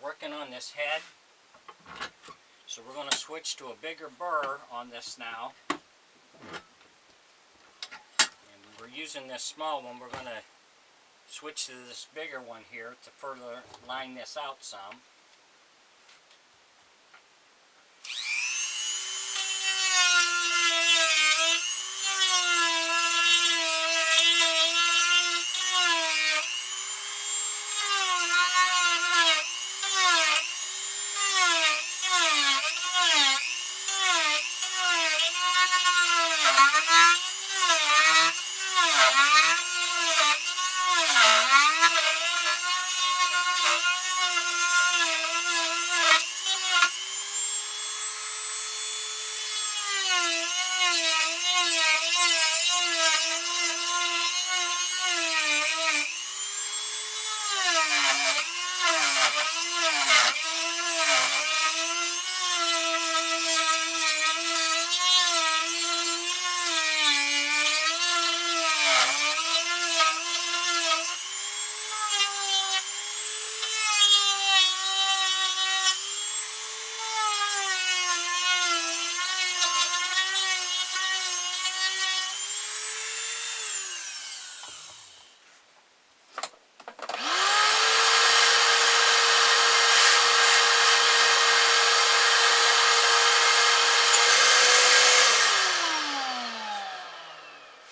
working on this head. So we're going to switch to a bigger burr on this now. And we're using this small one. We're going to switch to this bigger one here to further line this out some.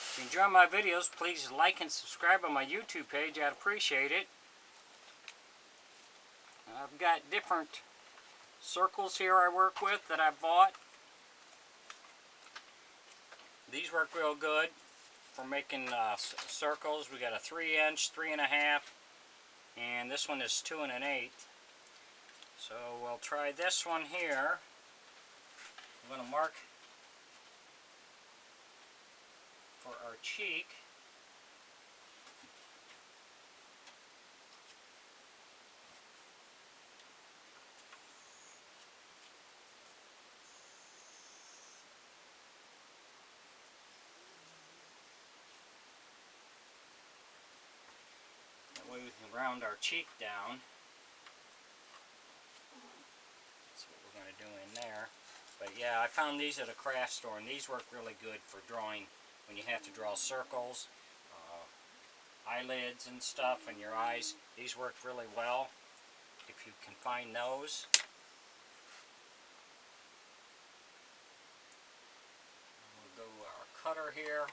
If you enjoy my videos, please like and subscribe on my YouTube page. I'd appreciate it. I've got different circles here I work with that I bought. These work real good for making circles. We got a 3-inch, 3.5, and this one is 2 1/8. So we'll try this one here. I'm going to mark for our cheek. That way we can round our cheek down. That's what we're going to do in there. But yeah, I found these at a craft store, and these work really good for drawing when you have to draw circles, eyelids and stuff, and your eyes. These work really well if you can find those. We'll go our cutter here.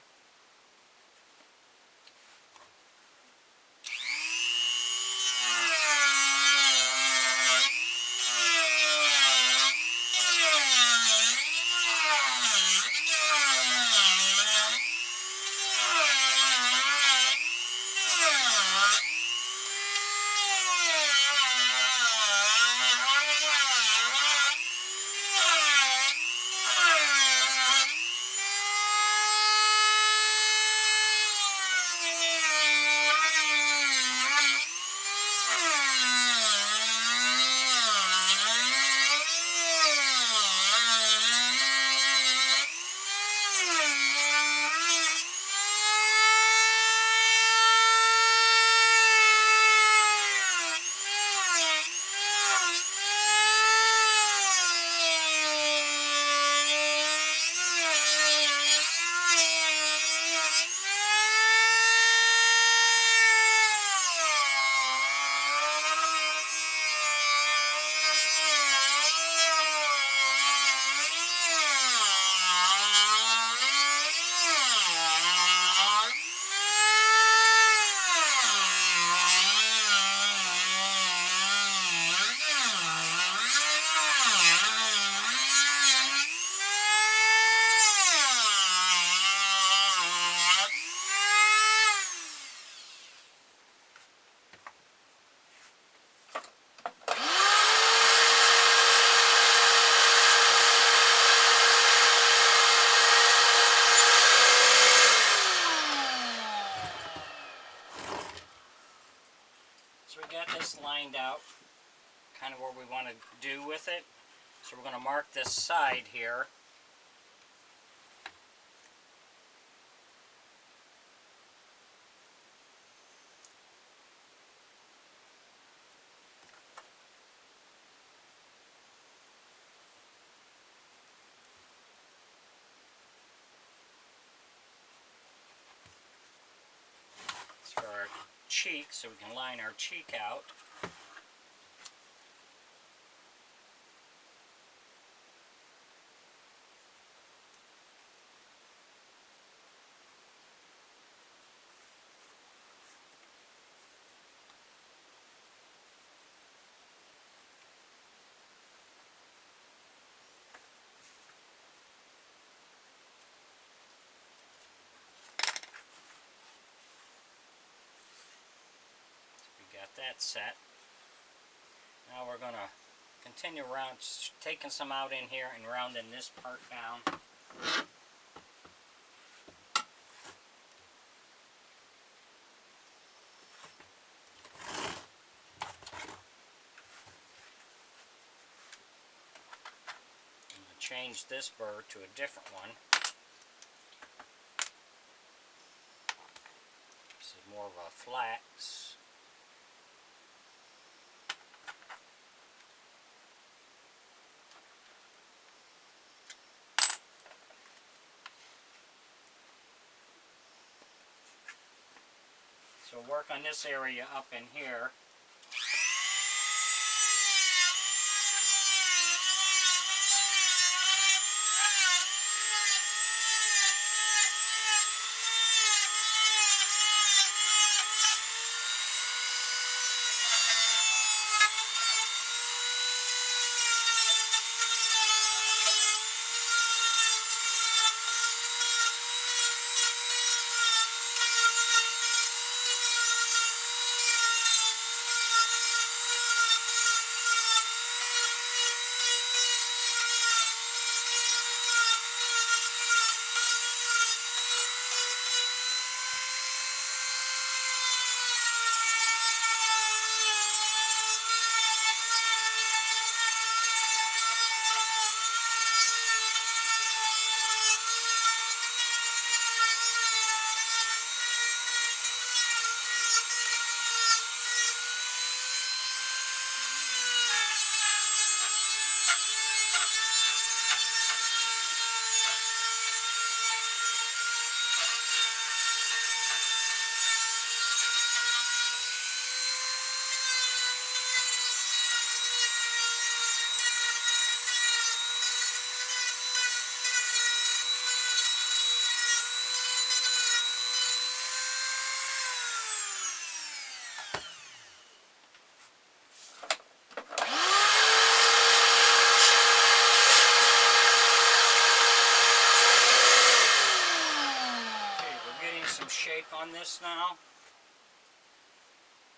So we got this lined out, kind of where we want to do with it. So we're going to mark this side here. cheek so we can line our cheek out. Got that set. Now we're going to continue around, taking some out in here and rounding this part down. I'm going to change this burr to a different one. This is more of a flax. So work on this area up in here. Shape on this now.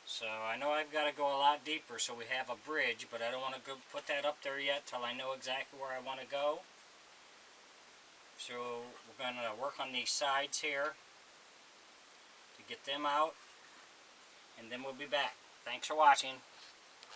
So I know I've got to go a lot deeper so we have a bridge, but I don't want to go put that up there yet till I know exactly where I want to go. So we're going to work on these sides here to get them out, and then we'll be back. Thanks for watching.